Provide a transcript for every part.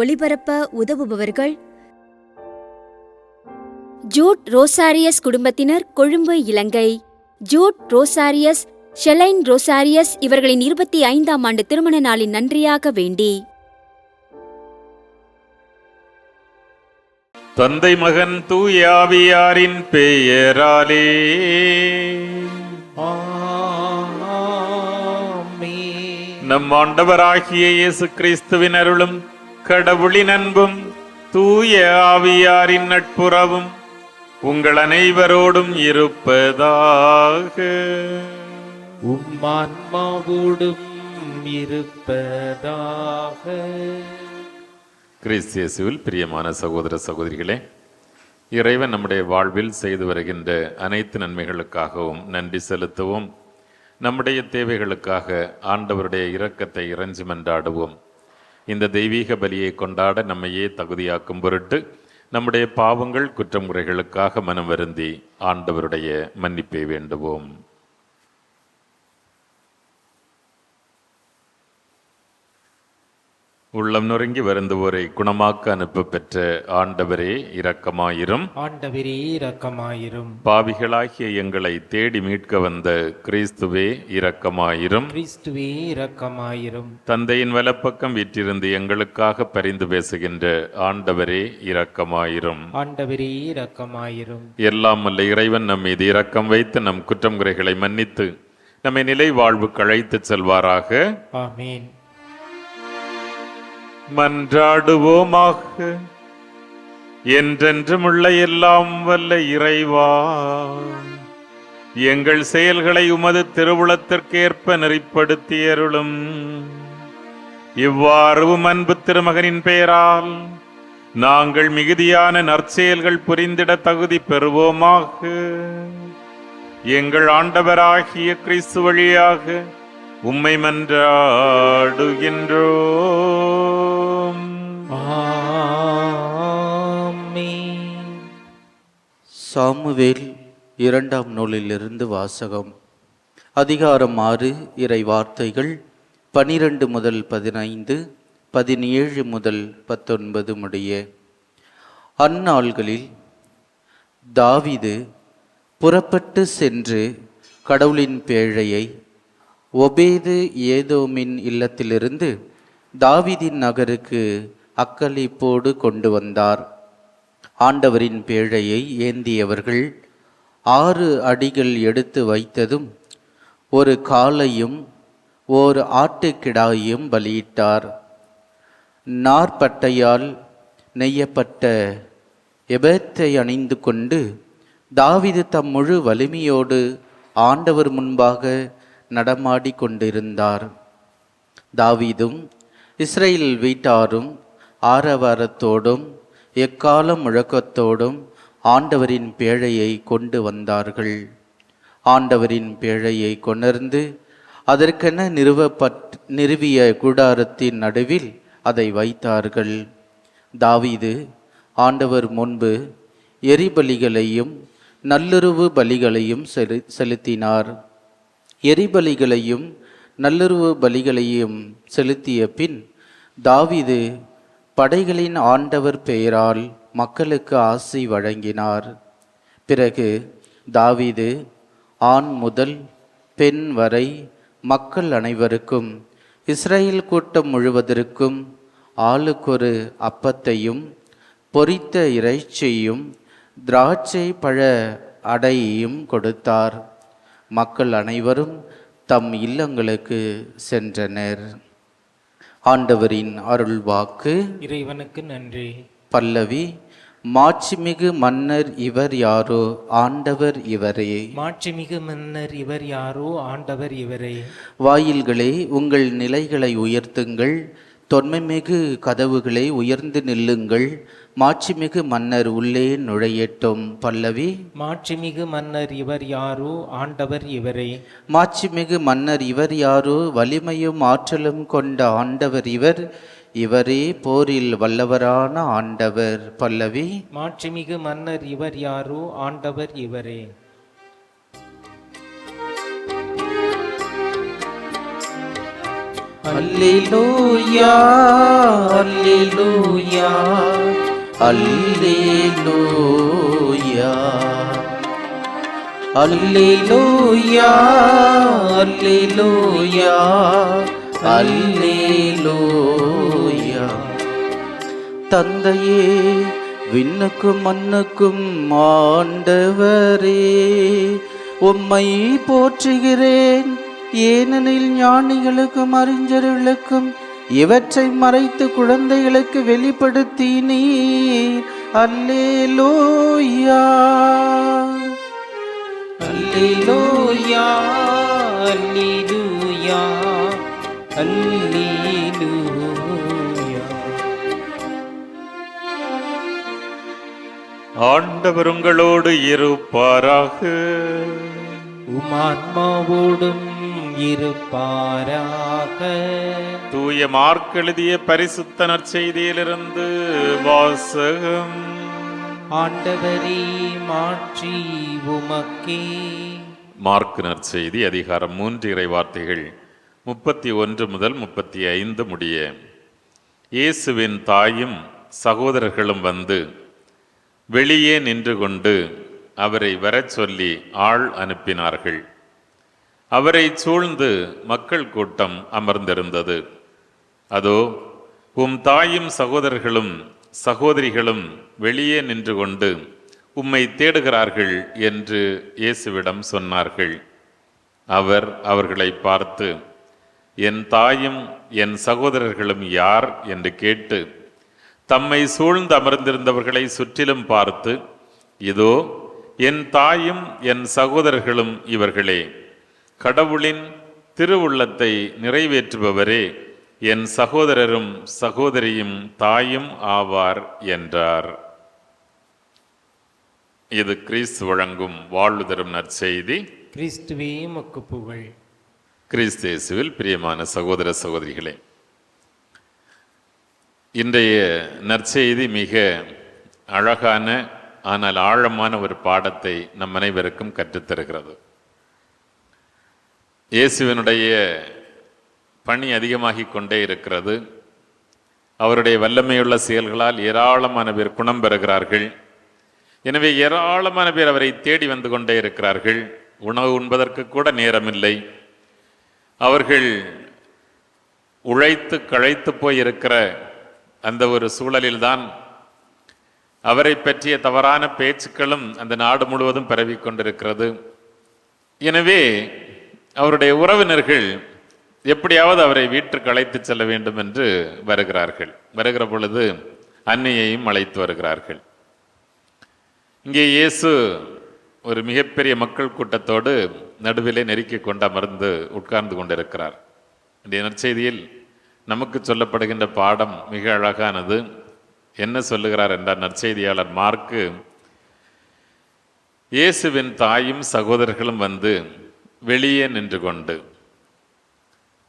ஒளிபரப்ப உதவுபவர்கள் ஜூட் ரோசாரியஸ் குடும்பத்தினர், கொழும்பு, இலங்கை. ஜூட் ரோசாரியஸ், ஷெலைன் ரோசாரியஸ் இவர்களின் 25ஆம் ஆண்டு திருமண நாளின் நன்றியாக வேண்டி தந்தை மகன் தூய ஆவியாரின் பெயராலே நம் ஆண்டவராகிய இயேசு கிறிஸ்துவின் அருளும் கடவுளின் அன்பும் தூய ஆவியாரின் நட்புறவும் உங்கள் அனைவரோடும் இருப்பதாக. உம்மான்மாவோடும் இருப்பதாக. கிறிஸ்து இயேசுவில் பிரியமான சகோதர சகோதரிகளே, இறைவன் நம்முடைய வாழ்வில் செய்து வருகின்ற அனைத்து நன்மைகளுக்காகவும் நன்றி செலுத்துவோம். நம்முடைய தேவைகளுக்காக ஆண்டவருடைய இரக்கத்தை இறைஞ்சி மன்றாடுவோம். இந்த தெய்வீக பலியை கொண்டாட நம்மையே தகுதியாக்கும் பொருட்டு நம்முடைய பாவங்கள் குற்றம் குறைகளுக்காக மனம் வருந்தி ஆண்டவருடைய மன்னிப்பை வேண்டுவோம். உள்ளம் நொறுங்கி வருந்துவோரை குணமாக்க அனுப்ப பெற்ற ஆண்டவரே இரக்கமாயிரும். ஆண்டவரே இரக்கமாயிரும். பாவிகளாகிய எங்களை தேடி மீட்க வந்த கிறிஸ்துவே இரக்கமாயிரும். கிறிஸ்துவே இரக்கமாயிரும். தந்தையின் வலப்பக்கம் வீற்றிருந்து எங்களுக்காக பரிந்து பேசுகின்ற ஆண்டவரே இரக்கமாயிரும். ஆண்டவரே இரக்கமாயிரும். எல்லாம் வல்ல இறைவன் நம் மீது இரக்கம் வைத்து நம் குற்றம் குறைகளை மன்னித்து நம்மை நிலை வாழ்வுக்கு அழைத்து செல்வாராக. ஆமீன். மன்றாடுவோமாக. என்றென்றும் உள்ள எல்லாம் வல்ல இறைவா, எங்கள் செயல்களை உமது திருவுளத்திற்கேற்ப நெறிப்படுத்தி அருளும். இவ்வாறு அன்பு திருமகனின் பெயரால் நாங்கள் மிகுதியான நற்செயல்கள் புரிந்திட தகுதி பெறுவோமாக. எங்கள் ஆண்டவராகிய கிறிஸ்து வழியாக உம்மை மன்றாடுகின்றோம். ஆமென். சாமுவேல் 2ஆம் நூலிலிருந்து வாசகம். அதிகாரம் 6, இறை வார்த்தைகள் 12 முதல் 15, 17 முதல் 19 முடிய. அந்நாள்களில் தாவீது புறப்பட்டு சென்று கடவுளின் பேழையை ஒபேது ஏதோமின் இல்லத்திலிருந்து தாவீதின் நகருக்கு அக்களிப்போடு கொண்டு வந்தார். ஆண்டவரின் பேழையை ஏந்தியவர்கள் 6 அடிகள் எடுத்து வைத்ததும் ஒரு காளையும் ஓர் ஆட்டுக்கிடாயையும் பலியிட்டார். நார்பட்டையால் நெய்யப்பட்ட எபேத்தை அணிந்து கொண்டு தாவீது தம் முழு வலிமையோடு ஆண்டவர் முன்பாக நடமாடி கொண்டிருந்தார். தாவீதும் இஸ்ரேல் வீட்டாரும் ஆரவாரத்தோடும் எக்கால முழக்கத்தோடும் ஆண்டவரின் பேழையை கொண்டு வந்தார்கள். ஆண்டவரின் பேழையை கொணர்ந்து அதற்கென நிறுவிய கூடாரத்தின் நடுவில் அதை வைத்தார்கள். தாவீது ஆண்டவர் முன்பு எரிபலிகளையும் நல்லுறவு பலிகளையும் செலுத்தினார். எரிபலிகளையும் நல்லுறவு பலிகளையும் செலுத்திய பின் தாவீது படைகளின் ஆண்டவர் பெயரால் மக்களுக்கு ஆசி வழங்கினார். பிறகு தாவீது ஆண் முதல் பெண் வரை மக்கள் அனைவருக்கும் இஸ்ரேல் கூட்டம் முழுவதற்கும் ஆளுக்கொரு அப்பத்தையும் பொரித்த இறைச்சியையும் திராட்சை பழ அடையையும் கொடுத்தார். மக்கள் அனைவரும் தம் இல்லங்களுக்கு சென்றனர். ஆண்டவரின் அருள் வாக்கு. இறைவனுக்கு நன்றி. பல்லவி. மாட்சிமிகு மன்னர் இவர் யாரோ, ஆண்டவர் இவரே. மாட்சிமிகு மன்னர் இவர் யாரோ, ஆண்டவர் இவரே. வாயில்களே உங்கள் நிலைகளை உயர்த்துங்கள், தொன்மைமிகு கதவுகளை உயர்ந்து நில்லுங்கள், மாட்சிமிகு மன்னர் உள்ளே நுழையட்டும். பல்லவி. மாட்சிமிகு மன்னர் இவர் யாரோ, ஆண்டவர் இவரே. மாட்சிமிகு மன்னர் இவர் யாரோ, வலிமையும் ஆற்றலும் கொண்ட ஆண்டவர் இவர், இவரே போரில் வல்லவரான ஆண்டவர். பல்லவி. மாட்சிமிகு மன்னர் இவர் யாரோ, ஆண்டவர் இவரே. அல்லேலூயா அல்லேலூயா அல்லேலூயா அல்லேலூயா அல்லேலூயா அல்லேலூயா. தந்தையே, விண்ணுக்கும் மண்ணுக்கும் ஆண்டவரே, உம்மை போற்றுகிறேன். ஏனெனில் ஞானிகளுக்கும் அறிஞர்களுக்கும் இவற்றை மறைத்து குழந்தைகளுக்கு வெளிப்படுத்தினீர். அல்லேலூயா அல்லேலூயா அல்லேலூயா அல்லேலூயா. ஆண்டவர் உங்களோடு இருப்பாராக. உமாத்மாவோடும் இருப்பாராக. தூய மார்க் எழுதிய பரிசுத்த நற்செய்தியிலிருந்து வாசகம். ஆண்டவரே, மாற்றி உமக்கே. மார்க் நற்செய்தி அதிகாரம் 3 இறைவார்த்தைகள் 31 முதல் 35 முடிய. இயேசுவின் தாயும் சகோதரர்களும் வந்து வெளியே நின்று கொண்டு அவரை வரச் சொல்லி ஆள் அனுப்பினார்கள். அவரை சூழ்ந்து மக்கள் கூட்டம் அமர்ந்திருந்தது. அதோ, உம் தாயும் சகோதரர்களும் சகோதரிகளும் வெளியே நின்று கொண்டு உம்மை தேடுகிறார்கள் என்று இயேசுவிடம் சொன்னார்கள். அவர் அவர்களை பார்த்து, என் தாயும் என் சகோதரர்களும் யார் என்று கேட்டு தம்மை சூழ்ந்து அமர்ந்திருந்தவர்களை சுற்றிலும் பார்த்து, இதோ என் தாயும் என் சகோதரர்களும் இவர்களே, கடவுளின் திருவுள்ளத்தை நிறைவேற்றுபவரே என் சகோதரரும் சகோதரியும் தாயும் ஆவார் என்றார். இது கிறிஸ்து வழங்கும் வாழ்வு தரும் நற்செய்தி. கிறிஸ்துவே உமக்கு புகழ். கிறிஸ்து இயேசுவில் பிரியமான சகோதர சகோதரிகளே, இன்றைய நற்செய்தி மிக அழகான ஆனால் ஆழமான ஒரு பாடத்தை நம் அனைவருக்கும் கற்றுத்தருகிறது. இயேசுவினுடைய பணி அதிகமாகிக் கொண்டே இருக்கிறது. அவருடைய வல்லமையுள்ள செயல்களால் ஏராளமான பேர் குணம் பெறுகிறார்கள். எனவே ஏராளமான பேர் அவரை தேடி வந்து கொண்டே இருக்கிறார்கள். உணவு உண்பதற்கு கூட நேரமில்லை. அவர்கள் உழைத்து களைத்து போய் இருக்கிற அந்த ஒரு சூழலில்தான் அவரை பற்றிய தவறான பேச்சுக்களும் அந்த நாடு முழுவதும் பரவி கொண்டிருக்கிறது. எனவே அவருடைய உறவினர்கள் எப்படியாவது அவரை வீட்டுக்கு அழைத்து செல்ல வேண்டும் என்று வருகிறார்கள். வருகிற பொழுது அன்னையையும் அழைத்து வருகிறார்கள். இங்கே இயேசு ஒரு மிகப்பெரிய மக்கள் கூட்டத்தோடு நடுவிலே நெருக்கி கொண்டு அமர்ந்து உட்கார்ந்து கொண்டிருக்கிறார். இந்த நற்செய்தியில் நமக்கு சொல்லப்படுகின்ற பாடம் மிக அழகானது. என்ன சொல்லுகிறார் என்றால், நற்செய்தியாளர் மார்க்கு, இயேசுவின் தாயும் சகோதரர்களும் வந்து வெளியே நின்று கொண்டு,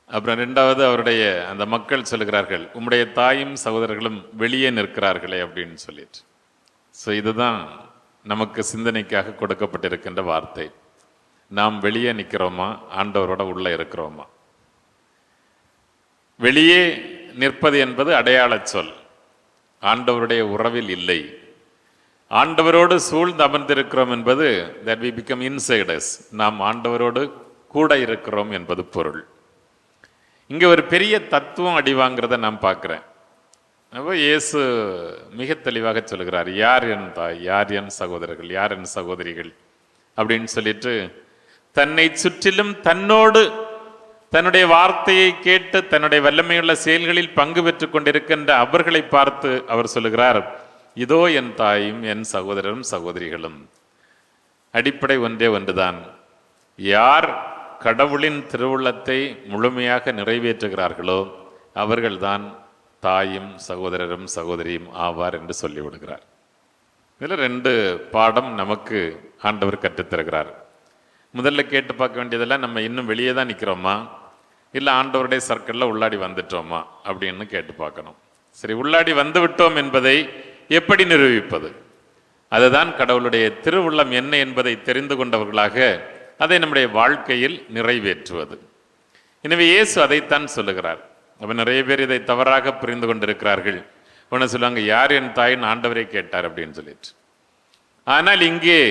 அப்புறம் ரெண்டாவது அவருடைய அந்த மக்கள் சொல்லுகிறார்கள், உம்முடைய தாயும் சகோதரர்களும் வெளியே நிற்கிறார்களே அப்படின்னு சொல்லிட்டு. ஸோ இதுதான் நமக்கு சிந்தனைக்காக கொடுக்கப்பட்டிருக்கின்ற வார்த்தை. நாம் வெளியே நிற்கிறோமா, ஆண்டவரோட உள்ள இருக்கிறோமா? வெளியே நிற்பது என்பது அடையாள சொல். ஆண்டவருடைய உறவில் இல்லை. ஆண்டவரோடு சூழ்ந்து அமர்ந்திருக்கிறோம் என்பது that we become insiders. நாம் ஆண்டவரோடு கூட இருக்கிறோம் என்பது பொருள். இங்கே ஒரு பெரிய தத்துவம் அடி வாங்கிறத நான் பார்க்குறேன். அப்போ இயேசு மிக தெளிவாக சொல்கிறார், யார் என் தாய், யார் என் சகோதரர்கள், யார் என் சகோதரிகள் அப்படின்னு சொல்லிட்டு தன்னை சுற்றிலும் தன்னோடு தன்னுடைய வார்த்தையை கேட்டு தன்னுடைய வல்லமையுள்ள செயல்களில் பங்கு பெற்று கொண்டிருக்கின்ற அவர்களை பார்த்து அவர் சொல்லுகிறார், இதோ என் தாயும் என் சகோதரரும் சகோதரிகளும். அடிப்படை ஒன்றே ஒன்றுதான். யார் கடவுளின் திருவுள்ளத்தை முழுமையாக நிறைவேற்றுகிறார்களோ அவர்கள்தான் தாயும் சகோதரரும் சகோதரியும் ஆவார் என்று சொல்லிவிடுகிறார். இதில் 2 பாடம் நமக்கு ஆண்டவர் கற்றுத்தருகிறார். முதல்ல கேட்டு பார்க்க வேண்டியதெல்லாம், நம்ம இன்னும் வெளியே தான் நிற்கிறோமா, இல்லை ஆண்டவருடைய சர்க்கிளில் உள்ளாடி வந்துட்டோமா அப்படின்னு கேட்டு பார்க்கணும். சரி, உள்ளாடி வந்து விட்டோம் என்பதை எப்படி நிரூபிப்பது? அதுதான் கடவுளுடைய திருவுள்ளம் என்ன என்பதை தெரிந்து கொண்டவர்களாக அதை நம்முடைய வாழ்க்கையில் நிறைவேற்றுவது. எனவே இயேசு அதைத்தான் சொல்லுகிறார். அப்ப நிறைய பேர் இதை தவறாக புரிந்து கொண்டிருக்கிறார்கள். ஒன்று சொல்லுவாங்க, யார் என் தாயின்னு ஆண்டவரே கேட்டார் அப்படின்னு சொல்லிட்டு. ஆனால் இங்கே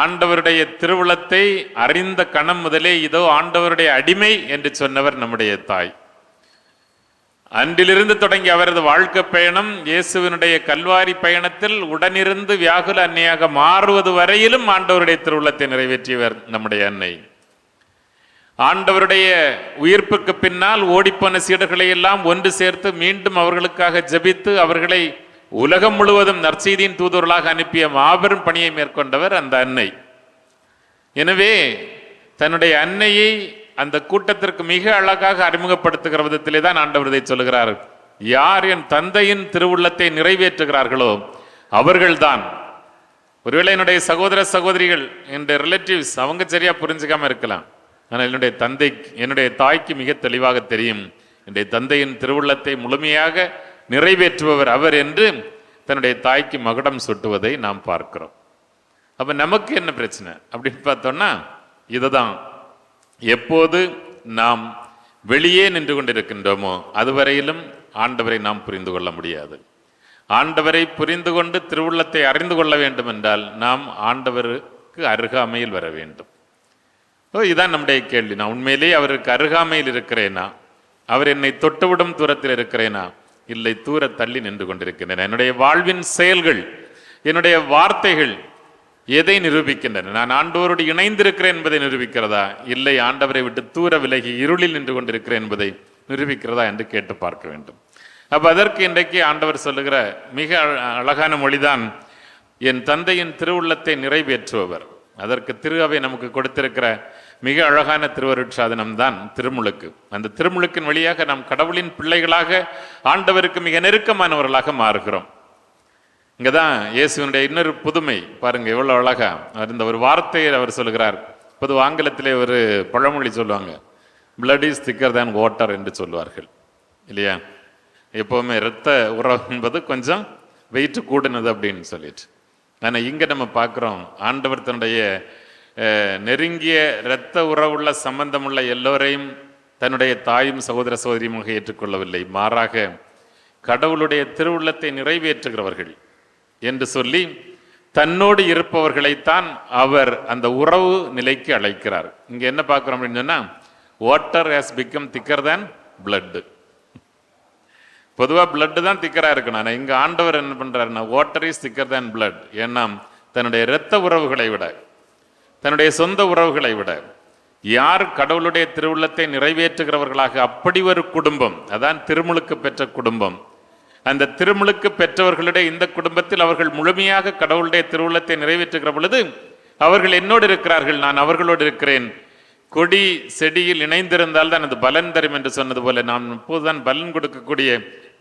ஆண்டவருடைய திருவுளத்தை அறிந்த கணம் முதலே இதோ ஆண்டவருடைய அடிமை என்று சொன்னவர் நம்முடைய தாய். அன்றிலிருந்து தொடங்கி அவரது வாழ்க்கை பயணம், இயேசுவினுடைய கல்வாரி பயணத்தில் உடனிருந்து வியாகுல அன்னையாக மாறுவது வரையிலும் ஆண்டவருடைய திருவுளத்தை நிறைவேற்றியவர் நம்முடைய அன்னை. ஆண்டவருடைய உயிர்ப்புக்கு பின்னால் ஓடிப்போன சீடர்களை எல்லாம் ஒன்று சேர்த்து மீண்டும் அவர்களுக்காக ஜெபித்து அவர்களை உலகம் முழுவதும் நற்செய்தியின் தூதுவர்களாக அனுப்பிய மாபெரும் பணியை மேற்கொண்டவர் அந்த அன்னை. எனவே தன்னுடைய அன்னையை அந்த கூட்டத்திற்கு மிக அழகாக அறிமுகப்படுத்துகிற விதத்திலே தான் ஆண்டவர் இதை சொல்லுகிறார். யார் என் தந்தையின் திருவுள்ளத்தை நிறைவேற்றுகிறார்களோ அவர்கள்தான். ஒருவேளை என்னுடைய சகோதர சகோதரிகள், என்னுடைய ரிலேட்டிவ்ஸ், அவங்க சரியா புரிஞ்சுக்காம இருக்கலாம். ஆனால் என்னுடைய தாய்க்கு மிக தெளிவாக தெரியும், என்னுடைய தந்தையின் திருவுள்ளத்தை முழுமையாக நிறைவேற்றுபவர் அவர் என்று தன்னுடைய தாய்க்கு மகுடம் சுட்டுவதை நாம் பார்க்கிறோம். அப்ப நமக்கு என்ன பிரச்சனை அப்படின்னு பார்த்தோம்னா, இதுதான், எப்போது நாம் வெளியே நின்று கொண்டிருக்கின்றோமோ அதுவரையிலும் ஆண்டவரை நாம் புரிந்து கொள்ள முடியாது. ஆண்டவரை புரிந்து கொண்டு திருவுள்ளத்தை அறிந்து கொள்ள வேண்டும் என்றால் நாம் ஆண்டவருக்கு அருகாமையில் வர வேண்டும். இதுதான் நம்முடைய கேள்வி. நான் உண்மையிலேயே அவருக்கு அருகாமையில் இருக்கிறேனா? அவர் என்னை தொட்டுவிடும் தூரத்தில் இருக்கிறேனா? இல்லை, தூர தள்ளி நின்று கொண்டிருக்கின்றன. என்னுடைய வாழ்வின் செயல்கள், என்னுடைய வார்த்தைகள் எதை நிரூபிக்கின்றன? நான் ஆண்டவரோடு இணைந்திருக்கிறேன் என்பதை நிரூபிக்கிறதா? இல்லை, ஆண்டவரை விட்டு தூர விலகி இருளில் நின்று கொண்டிருக்கிறேன் என்பதை நிரூபிக்கிறதா என்று கேட்டு பார்க்க வேண்டும். அப்ப அதற்கு இன்றைக்கு ஆண்டவர் சொல்லுகிற மிக அழகான மொழிதான், என் தந்தையின் திருவுள்ளத்தை நிறைவேற்றுபவர். அதற்கு திரு அவை நமக்கு கொடுத்திருக்கிற மிக அழகான திருவருட்சாதனம் தான் திருமுழுக்கு. அந்த திருமுழுக்கின் வழியாக நாம் கடவுளின் பிள்ளைகளாக ஆண்டவருக்கு மிக நெருக்கமானவர்களாக மாறுகிறோம். இங்கதான் இயேசுவினுடைய இன்னொரு புதுமை பாருங்க, எவ்வளவு அழகா இந்த ஒரு வார்த்தையை அவர் சொல்லுகிறார். பொது ஆங்கிலத்திலே ஒரு பழமொழி சொல்லுவாங்க, blood is thicker than water என்று சொல்லுவார்கள் இல்லையா? எப்பவுமே இரத்த உறவு என்பது கொஞ்சம் வெயிட் கூடுனது அப்படின்னு சொல்லிட்டு. ஆனா இங்க நம்ம பார்க்கிறோம், ஆண்டவர் தன்னுடைய நெருங்கிய இரத்த உறவுள்ள சம்பந்தமுள்ள எல்லோரையும் தன்னுடைய தாயும் சகோதர சகோதரியுமாக ஏற்றுக்கொள்ளவில்லை. மாறாக கடவுளுடைய திருவுள்ளத்தை நிறைவேற்றுகிறவர்கள் என்று சொல்லி தன்னோடு இருப்பவர்களைத்தான் அவர் அந்த உறவு நிலைக்கு அழைக்கிறார். இங்க என்ன பார்க்கிறோம் அப்படின்னு சொன்னா, வாட்டர் ஹேஸ் பிகம் திக்கர் தேன் பிளட். பொதுவா பிளட் தான் திக்கரா இருக்கணும். ஆனா இங்க ஆண்டவர் என்ன பண்றாருன்னா, வாட்டர் இஸ் திக்கர் தேன் பிளட். ஏன்னா தன்னுடைய இரத்த உறவுகளை விட, தன்னுடைய சொந்த உறவுகளை விட யார் கடவுளுடைய திருவுள்ளத்தை நிறைவேற்றுகிறவர்களாக, அப்படி ஒரு குடும்பம், அதான் திருமுழுக்கு பெற்ற குடும்பம். அந்த திருமுழுக்கு பெற்றவர்களுடைய இந்த குடும்பத்தில் அவர்கள் முழுமையாக கடவுளுடைய திருவுள்ளத்தை நிறைவேற்றுகிற பொழுது அவர்கள் என்னோடு இருக்கிறார்கள், நான் அவர்களோடு இருக்கிறேன். கொடி செடியில் இணைந்திருந்தால் தான் அது பலன் தரும் என்று சொன்னது போல நாம் இப்போதுதான் பலன் கொடுக்கக்கூடிய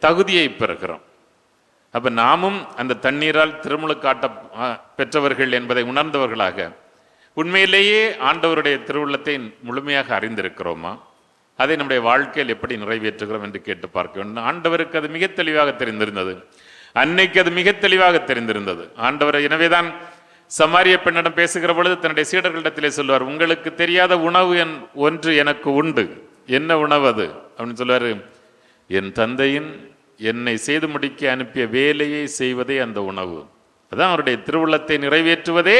தகுதியை பெறுகிறோம். அப்ப நாமும் அந்த தண்ணீரால் திருமுழுக்காட்ட பெற்றவர்கள் என்பதை உணர்ந்தவர்களாக உண்மையிலேயே ஆண்டவருடைய திருவுள்ளத்தை முழுமையாக அறிந்திருக்கிறோமா? அதை நம்முடைய வாழ்க்கையில் எப்படி நிறைவேற்றுகிறோம் என்று கேட்டு பார்க்க வேண்டும். ஆண்டவருக்கு அது மிக தெளிவாக தெரிந்திருந்தது, அன்னைக்கு அது மிக தெளிவாக தெரிந்திருந்தது. ஆண்டவர் எனவேதான் சமாரிய பெண்ணிடம் பேசுகிற பொழுது தன்னுடைய சீடர்களிடத்திலே சொல்லுவார், உங்களுக்கு தெரியாத உணவு ஒன்று எனக்கு உண்டு. என்ன உணவு அது அப்படின்னு சொல்லுவாரு, என் தந்தையின் என்னை செய்து முடிக்க அனுப்பிய வேலையை செய்வதே அந்த உணவு. அதான் அவருடைய திருவுள்ளத்தை நிறைவேற்றுவதே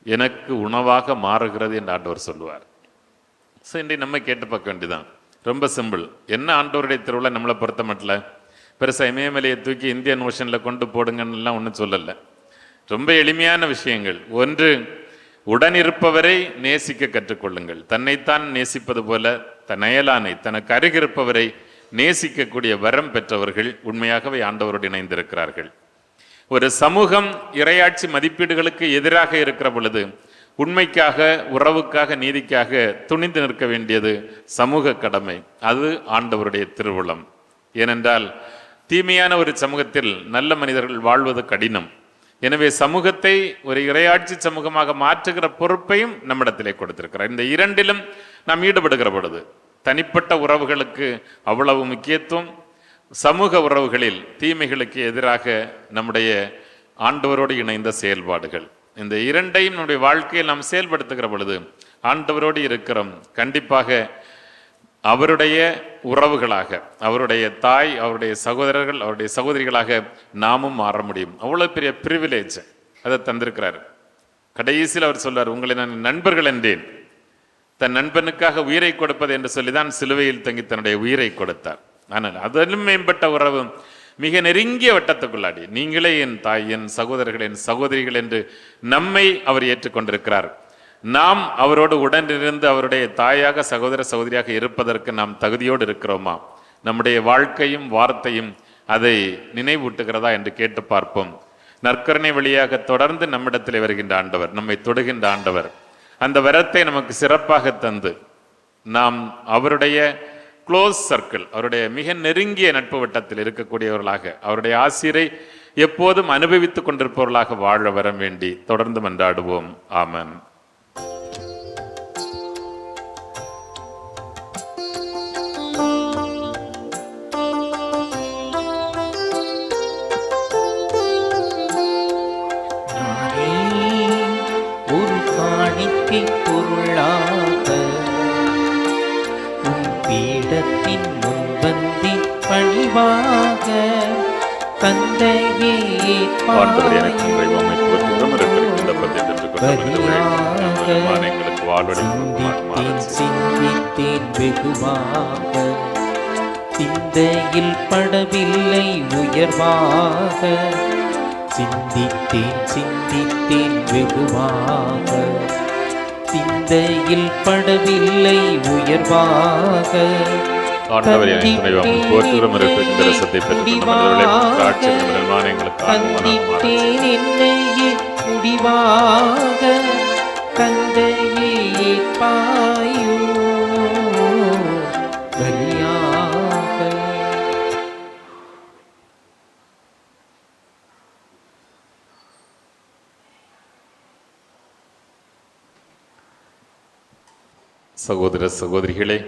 எனக்கு உணவாக மாறுகிறது என்று ஆண்டவர் சொல்லுவார். ஸோ இன்றைக்கு நம்ம கேட்டு பார்க்க வேண்டியதான், ரொம்ப சிம்பிள். என்ன ஆண்டவருடைய திருவிழா நம்மளை பொறுத்த மட்டும் பெருசாக இமயமலையை தூக்கி இந்தியன் ஓஷனில் கொண்டு போடுங்கன்னெலாம் ஒன்றும் சொல்லலை. ரொம்ப எளிமையான விஷயங்கள். ஒன்று, உடனிருப்பவரை நேசிக்க கற்றுக்கொள்ளுங்கள். தன்னைத்தான் நேசிப்பது போல தன் அயலானை, தனக்கு அருகிருப்பவரை நேசிக்கக்கூடிய வரம் பெற்றவர்கள் உண்மையாகவே ஆண்டவரோடு இணைந்திருக்கிறார்கள். ஒரு சமூகம் இறையாட்சி மதிப்பீடுகளுக்கு எதிராக இருக்கிற பொழுது உண்மைக்காக, உறவுக்காக, நீதிக்காக துணிந்து நிற்க வேண்டியது சமூக கடமை. அது ஆண்டவருடைய திருவுளம். ஏனென்றால் தீமையான ஒரு சமூகத்தில் நல்ல மனிதர்கள் வாழ்வது கடினம். எனவே சமூகத்தை ஒரு இறையாட்சி சமூகமாக மாற்றுகிற பொறுப்பையும் நம்மிடத்திலே கொடுத்திருக்கிறார். இந்த இரண்டிலும் நாம் ஈடுபடுகிற பொழுது தனிப்பட்ட உறவுகளுக்கு அவ்வளவு முக்கியத்துவம், சமூக உறவுகளில் தீமைகளுக்கு எதிராக நம்முடைய ஆண்டவரோடு இணைந்த செயல்பாடுகள், இந்த இரண்டையும் நம்முடைய வாழ்க்கையில் நாம் செயல்படுத்துகிற பொழுது ஆண்டவரோடு இருக்கிறோம். கண்டிப்பாக அவருடைய உறவுகளாக, அவருடைய தாய், அவருடைய சகோதரர்கள், அவருடைய சகோதரிகளாக நாமும் மாற முடியும். அவ்வளோ பெரிய ப்ரிவிலேஜ் அதை தந்திருக்கிறார். கடைசியில் அவர் சொல்வார், உங்களை நான் நண்பர்கள் என்றேன். தன் நண்பனுக்காக உயிரை கொடுப்பது என்று சொல்லிதான் சிலுவையில் தங்கி தன்னுடைய உயிரை கொடுத்தார். ஆனால் அதிலும் மேம்பட்ட உறவு, மிக நெருங்கிய வட்டத்துக்குள்ளாடி நீங்களே என் தாய், என் சகோதரர்கள், என் சகோதரிகள் என்று நம்மை அவர் ஏற்றுக்கொண்டிருக்கிறார். நாம் அவரோடு உடனிருந்து அவருடைய தாயாக, சகோதர சகோதரியாக இருப்பதற்கு நாம் தகுதியோடு இருக்கிறோமா? நம்முடைய வாழ்க்கையும் வார்த்தையும் அதை நினைவூட்டுகிறதா என்று கேட்டு பார்ப்போம். நற்கருணை வழியாக தொடர்ந்து நம்மிடத்தில் வருகின்ற ஆண்டவர், நம்மை தொடுகின்ற ஆண்டவர், அந்த வரத்தை நமக்கு சிறப்பாக தந்து நாம் அவருடைய க்ளோஸ் சர்க்கிள், அவருடைய மிக நெருங்கிய நட்பு வட்டத்தில் இருக்கக்கூடியவர்களாக, அவருடைய ஆசிரை எப்போதும் அனுபவித்துக் கொண்டிருப்பவர்களாக வாழ வர வேண்டி தொடர்ந்து மன்றாடுவோம். ஆமென். ஒரு காணிக்கை பொருளாக உன் பீடத்தின் முன்பந்தி பணிவாக தந்தையே சிந்தித்தேன் வெகுவாக, சிந்தையில் படவில்லை உயர்வாக, சிந்தித்தேன் வெகுவாக, சிந்தையில் படவில்லை உயர்வாக. முடிவாக தந்தையே பாயோ பலியாக. சகோதர சகோதரிகளே,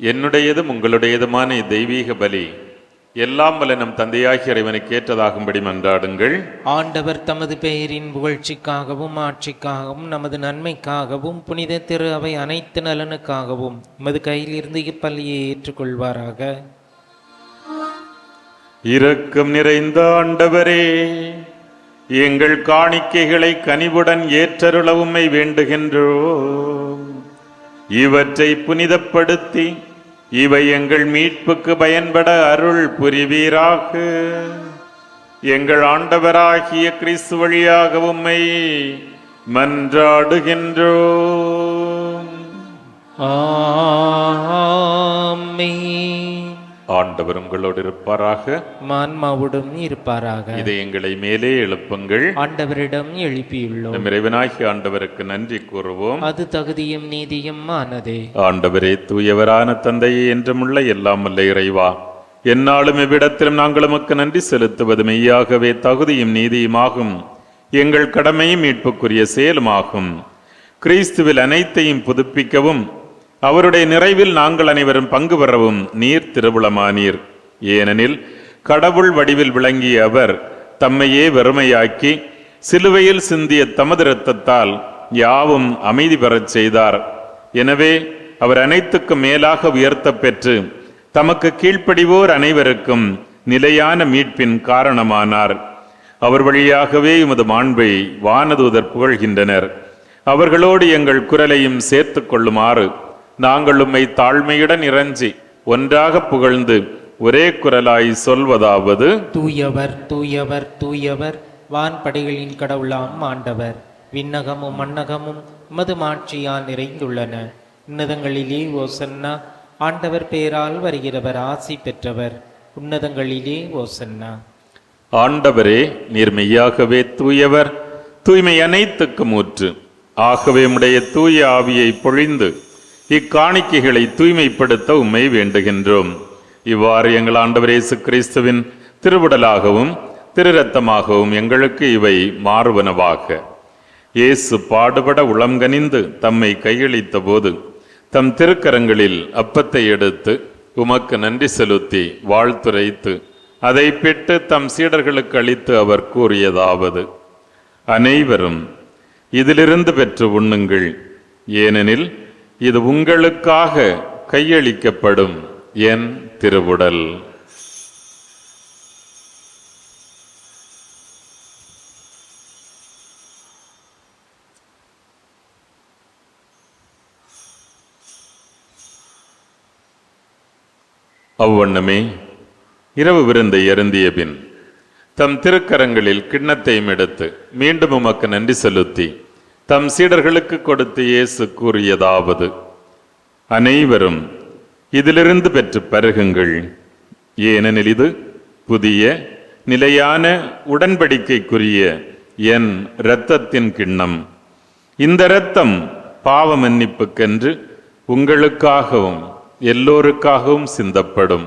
என்னுடையதும் உங்களுடையதுமான தெய்வீக பலி எல்லாம் வல்ல நம் தந்தையாகிய இறைவனுக்கு ஏற்றதாகும்படி மன்றாடுங்கள். ஆண்டவர் தமது பெயரின் புகழ்ச்சிக்காகவும் ஆட்சிக்காகவும் நமது நன்மைக்காகவும் புனித திரு அவை அனைத்து நலனுக்காகவும் மது கையில் இருந்து இப்பலியை ஏற்றுக்கொள்வாராக. இரக்கம் நிறைந்த ஆண்டவரே, எங்கள் காணிக்கைகளை கனிவுடன் ஏற்றருள உம்மை வேண்டுகின்றோம். இவற்றை புனிதப்படுத்தி இவை எங்கள் மீட்புக்கு பயன்பட அருள் புரிவீராக. எங்கள் ஆண்டவராகிய கிறிஸ்து வழியாக உம்மை மன்றாடுகின்றோம். ஆமென். ஆண்டவர் உங்களோடு இருப்பாராக, ஆன்மாவோடும் இருப்பாராக. இதை எங்களை மேலே எழுப்புங்கள். ஆண்டவரிடம் எழுப்பியுள்ளோம். நம் இறைவனாகிய ஆண்டவருக்கு நன்றி கூறுவோம். அது தகுதியும் நீதியும் ஆனதே. ஆண்டவரே, தூயவரான தந்தையே, என்றுமுள்ள எல்லாம் வல்ல இறைவா, எந்நாளும் எவ்விடத்திலும் நாங்கள் உமக்கு நன்றி செலுத்துவது மெய்யாகவே தகுதியும் நீதியுமாகும். எங்கள் கடமையும் மீட்புக்குரிய செயலுமாகும். கிறிஸ்துவில் அனைத்தையும் புதுப்பிக்கவும் அவருடைய நிறைவில் நாங்கள் அனைவரும் பங்கு பெறவும் நீர் திருவுளமானீர். ஏனெனில் கடவுள் வடிவில் விளங்கிய அவர் தம்மையே வெறுமையாக்கி சிலுவையில் சிந்திய தமது இரத்தத்தால் யாவும் அமைதி பெறச் செய்தார். எனவே அவர் அனைத்துக்கும் மேலாக உயர்த்த பெற்று தமக்கு கீழ்ப்படிவோர் அனைவருக்கும் நிலையான மீட்பின் காரணமானார். அவர் வழியாகவே உமது மாண்பை வானதூதர் புகழ்கின்றனர். அவர்களோடு எங்கள் குரலையும் சேர்த்து கொள்ளுமாறு நாங்கள் உம்மை தாழ்மையுடன் இறைஞ்சி ஒன்றாக புகழ்ந்து ஒரே குரலாய் சொல்வதாவது: தூயவர் தூயவர் தூயவர், வான்படைகளின் கடவுளாம் ஆண்டவர். விண்ணகமும் மண்ணகமும் உமது மாட்சியால் நிறைந்துள்ளன. உன்னதங்களிலே ஓசன்னா. ஆண்டவர் பெயரால் வருகிறவர் ஆசி பெற்றவர். உன்னதங்களிலே ஓசன்னா. ஆண்டவரே, நீர் மெய்யாகவே தூயவர், தூய்மை அனைத்துக்கும் ஊற்று. ஆகவே உம்முடைய தூய ஆவியை பொழிந்து இக்காணிக்கைகளை தூய்மைப்படுத்த உம்மை வேண்டுகின்றோம். இவ்வாறு எங்கள் ஆண்டவர் இயேசு கிறிஸ்துவின் திருவுடலாகவும் திரு இரத்தமாகவும் எங்களுக்கு இவை மாறுவனவாக. இயேசு பாடுபட உளம்கனிந்து தம்மை கையளித்த போது தம் திருக்கரங்களில் அப்பத்தை எடுத்து உமக்கு நன்றி செலுத்தி வாழ்த்துரைத்து அதை பெற்று தம் சீடர்களுக்கு அளித்து அவர் கூறியதாவது: அனைவரும் இதிலிருந்து பெற்று உண்ணுங்கள், ஏனெனில் இது உங்களுக்காக கையளிக்கப்படும் என் திருவுடல். அவ்வண்ணமே இரவு விருந்தை அருந்திய பின் தம் திருக்கரங்களில் கிண்ணத்தையும் எடுத்து மீண்டும் உமக்கு நன்றி செலுத்தி தம் சீடர்களுக்கு கொடுத்து இயேசு கூறியதாவது: அனைவரும் இதிலிருந்து பெற்று பருகுங்கள், ஏனெனில் இது புதிய நிலையான உடன்படிக்கைக்குரிய என் இரத்தத்தின் கிண்ணம். இந்த இரத்தம் பாவ மன்னிப்புக்கென்று உங்களுக்காகவும் எல்லோருக்காகவும் சிந்தப்படும்.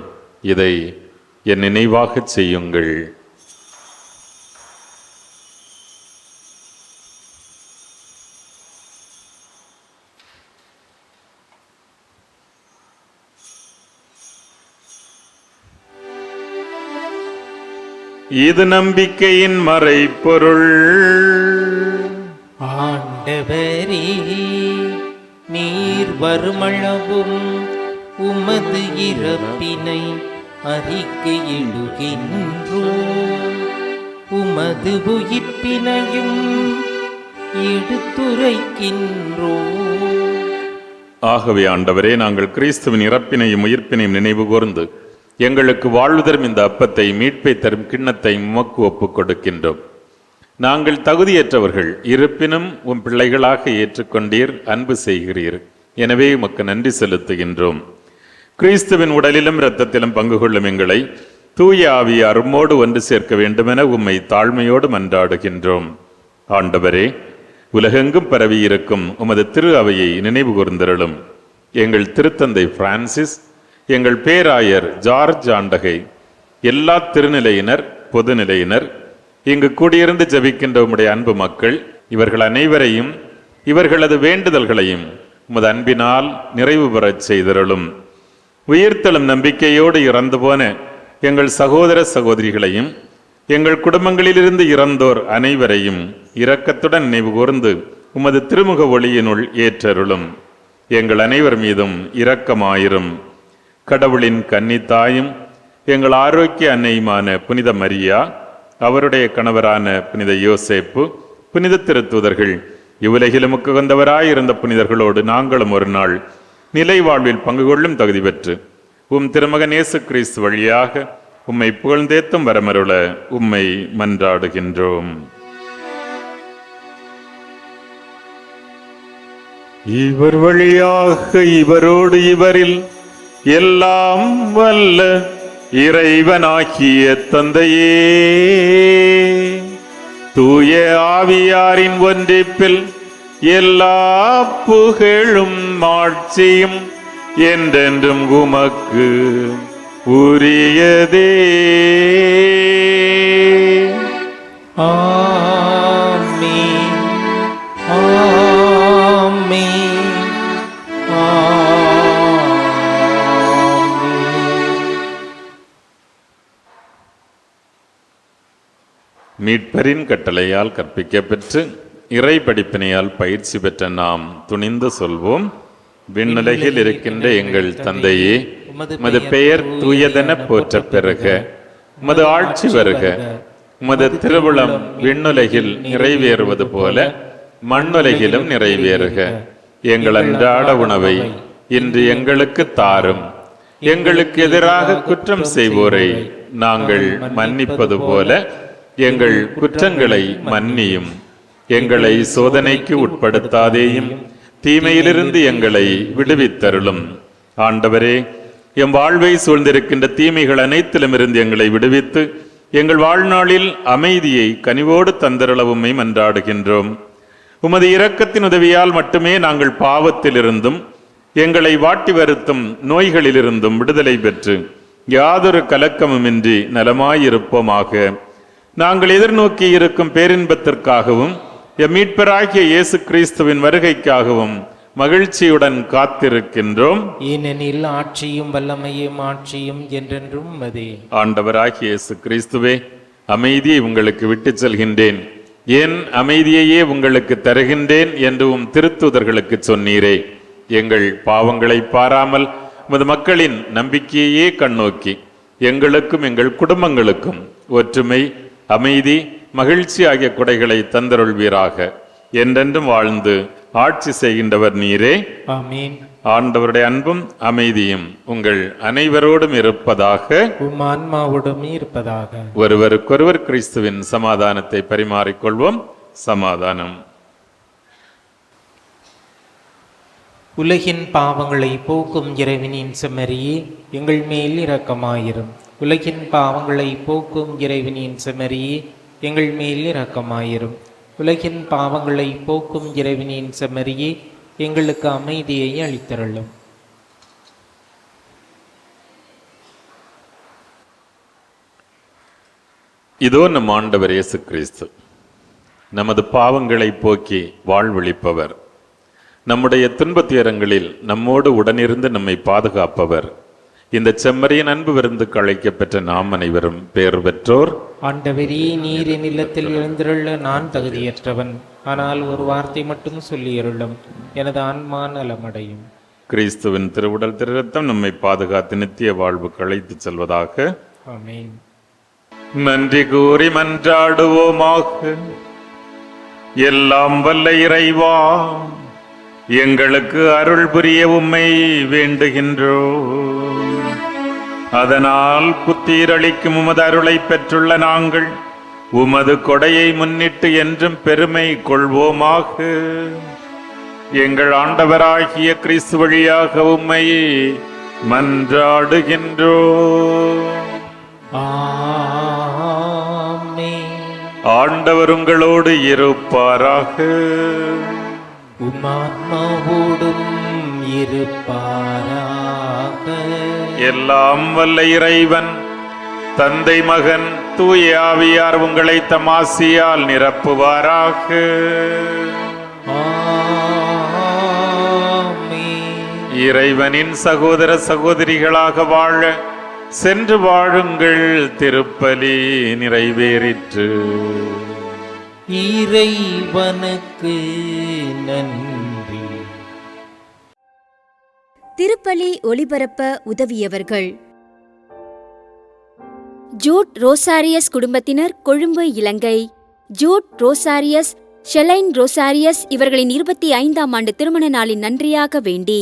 இதை என் நினைவாகச் செய்யுங்கள். இது நம்பிக்கையின் மறைபொருள். ஆண்டவரே, நீர் வருமளவும் உமது இறப்பினை அறிக்கையிடுகின்றோம், உமது உயிர்ப்பினையும் எடுத்துரைக்கின்றோம். ஆகவே ஆண்டவரே, நாங்கள் கிறிஸ்துவின் இறப்பினையும் உயிர்ப்பினையும் நினைவு கூர்ந்து எங்களுக்கு வாழ்வு தரும் இந்த அப்பத்தை, மீட்பை தரும் கிண்ணத்தை உமக்கு ஒப்புக் கொடுக்கின்றோம். நாங்கள் தகுதியற்றவர்கள், இருப்பினும் உம் பிள்ளைகளாக ஏற்றுக்கொண்டீர், அன்பு செய்கிறீர். எனவே உமக்கு நன்றி செலுத்துகின்றோம். கிறிஸ்துவின் உடலிலும் இரத்தத்திலும் பங்கு கொள்ளும் எங்களை தூய ஆவியார் உம்மோடு ஒன்று சேர்க்க வேண்டுமென உம்மை தாழ்மையோடு மன்றாடுகின்றோம். ஆண்டவரே, உலகெங்கும் பரவி இருக்கும் உமது திரு அவையை நினைவு கூர்ந்தருளும். எங்கள் திருத்தந்தை பிரான்சிஸ், எங்கள் பேராயர் ஜார்ஜ் ஆண்டகை, எல்லா திருநிலையினர், பொதுநிலையினர், இங்கு கூடியிருந்து ஜெபிக்கின்ற உம்முடைய அன்பு மக்கள், இவர்கள் அனைவரையும் இவர்களது வேண்டுதல்களையும் உமது அன்பினால் நிறைவு பெறச் செய்தருளும். உயிர்த்தெழும் நம்பிக்கையோடு இறந்து போன எங்கள் சகோதர சகோதரிகளையும் எங்கள் குடும்பங்களிலிருந்து இறந்தோர் அனைவரையும் இரக்கத்துடன் நினைவு கூர்ந்து உமது திருமுக ஒளியினுள் ஏற்றருளும். எங்கள் அனைவர் மீதும் இரக்கமாயிரும். கடவுளின் கன்னித்தாயும் எங்கள் ஆரோக்கிய அன்னையுமான புனித மரியா, அவருடைய கணவரான புனித யோசேப்பு, புனித திருத்தூதர்கள், இவ்வுலகிலும் உகந்தவராயிருந்த புனிதர்களோடு நாங்களும் ஒரு நாள் நிலை வாழ்வில் பங்கு கொள்ளும் தகுதி பெற்று உம் திருமகன் இயேசு கிறிஸ்து வழியாக உம்மை புகழ்ந்தேத்தும் வரமருள உம்மை மன்றாடுகின்றோம். இவர் வழியாக இவரோடு இவரில் எல்லாம் வல்ல இறைவனாகிய தந்தையே, தூய ஆவியாரின் ஒன்றிப்பில் எல்லா புகழும் ஆட்சியும் என்றென்றும் உமக்கு உரியதே. ஆமென், ஆமென், ஆமென். மீட்பரின் கட்டளையால் கற்பிக்கப்பெற்று இறை படிப்பினையால் பயிற்சி பெற்ற நாம் துணிந்து சொல்வோம்: விண்ணுலகில் இருக்கின்ற எங்கள் தந்தையே, உமது பெயர் தூயதென போற்ற பெறுக, உமது ஆட்சி வருக, உமது திருவுளம் விண்ணுலகில் நிறைவேறுவது போல மண்ணுலகிலும் நிறைவேறுக. எங்கள் அன்றாட உணவை இன்று எங்களுக்கு தாரும். எங்களுக்கு எதிராக குற்றம் செய்வோரை நாங்கள் மன்னிப்பது போல எங்கள் குற்றங்களை மன்னியும். எங்களை சோதனைக்கு உட்படுத்தாதேயும், தீமையிலிருந்து எங்களை விடுவித்தருளும். ஆண்டவரே, எம் வாழ்வை சூழ்ந்திருக்கின்ற தீமைகள் அனைத்திலும் இருந்து எங்களை விடுவித்து எங்கள் வாழ்நாளில் அமைதியை கனிவோடு தந்தருளவுமை மன்றாடுகின்றோம். உமது இரக்கத்தின் உதவியால் மட்டுமே நாங்கள் பாவத்திலிருந்தும் எங்களை வாட்டி வருத்தும் நோய்களிலிருந்தும் விடுதலை பெற்று யாதொரு கலக்கமுமின்றி நலமாயிருப்போமாக. நாங்கள் எதிர்நோக்கி இருக்கும் பேரின்பத்திற்காகவும் எம் மீட்பராகிய இயேசு கிறிஸ்துவின் வருகைக்காகவும் மகிழ்ச்சியுடன் காத்திருக்கின்றோம். ஏனெனில் ஆட்சியும் வல்லமையும் ஆட்சியும் என்றென்றும் உமதே. ஆண்டவராகிய இயேசு கிறிஸ்துவே, அமைதியை உங்களுக்கு விட்டுச் செல்கின்றேன், என் அமைதியையே உங்களுக்கு தருகின்றேன் என்று உம் திருத்தூதர்களுக்கு சொன்னீரே. எங்கள் பாவங்களை பாராமல் உமது மக்களின் நம்பிக்கையே கண்ணோக்கி எங்களுக்கும் எங்கள் குடும்பங்களுக்கும் ஒற்றுமை, அமைதி, மகிழ்ச்சி ஆகிய கொடைகளை தந்தருள்வீராக. என்றென்றும் வாழ்ந்து ஆட்சி செய்கின்றவர் நீரே. ஆமீன். ஆண்டவருடைய அன்பும் அமைதியும் உங்கள் அனைவரோடும் இருப்பதாக. உம் ஆன்மாவோடும் இருப்பதாக. ஒருவருக்கொருவர் கிறிஸ்துவின் சமாதானத்தை பரிமாறிக்கொள்வோம். சமாதானம். உலகின் பாவங்களை போக்கும் இறைவனின் செம்மறியே, எங்கள் மேல் இரக்கமாயிரும். உலகின் பாவங்களை போக்கும் இறைவனின் செம்மறியே, எங்கள் மேல் இரக்கமாயிரும். உலகின் பாவங்களை போக்கும் இறைவனின் செம்மறியே, எங்களுக்கு அமைதியை அளித்தருளும். இதோ நம் ஆண்டவர் இயேசு கிறிஸ்து நமது பாவங்களை போக்கி வாழ்வளிப்பவர், நம்முடைய துன்பத்துயரங்களில் நம்மோடு உடனிருந்து நம்மை பாதுகாப்பவர். இந்த செம்மறியின் அன்பு விருந்துக்கு அழைக்கப்பெற்ற நாம் அனைவரும் பேர் பெற்றோர். ஆண்டவரே, நீர் என் இல்லத்தில் எழுந்திருள்ள நான் தகுதியற்றவன். ஆனால் ஒரு வார்த்தை மட்டும் சொல்லி அருளும், எனது ஆன்மா நலமடையும். கிறிஸ்துவின் திருவுடல் திருரத்தம் நம்மை பாதுகாத்து நித்திய வாழ்வுக்கு அழைத்து செல்வதாக. ஆமென். நன்றி கூறி மன்றாடுவோமாக. எல்லாம் வல்ல இறைவா, எங்களுக்கு அருள் புரிய உம்மை வேண்டுகின்றோம். அதனால் புத்தீரளிக்கும் உமது அருளை பெற்றுள்ள நாங்கள் உமது கொடையை முன்னிட்டு என்றும் பெருமை கொள்வோமாக. எங்கள் ஆண்டவராகிய கிறிஸ்து வழியாக உம்மை மன்றாடுகின்றோம். ஆமென். ஆண்டவர் உங்களோடு இருப்பாராக. உம் ஆன்மாவோடும் இருப்பாராக. எல்லாம் வல்ல இறைவன் தந்தை, மகன், தூய ஆவியார் உங்களை தமாசியால் நிரப்புவாராக. ஆமென். இறைவனின் சகோதர சகோதரிகளாக வாழ சென்று வாழுங்கள். திருப்பலி நிறைவேறிற்று. இறைவனுக்கு நன்றி. திருப்பலி ஒளிபரப்ப உதவியவர்கள்: ஜூட் ரோசாரியஸ் குடும்பத்தினர், கொழும்பு, இலங்கை. ஜூட் ரோசாரியஸ், ஷெலைன் ரோசாரியஸ் இவர்களின் 25ஆம் ஆண்டு திருமண நாளின் நன்றியாக வேண்டி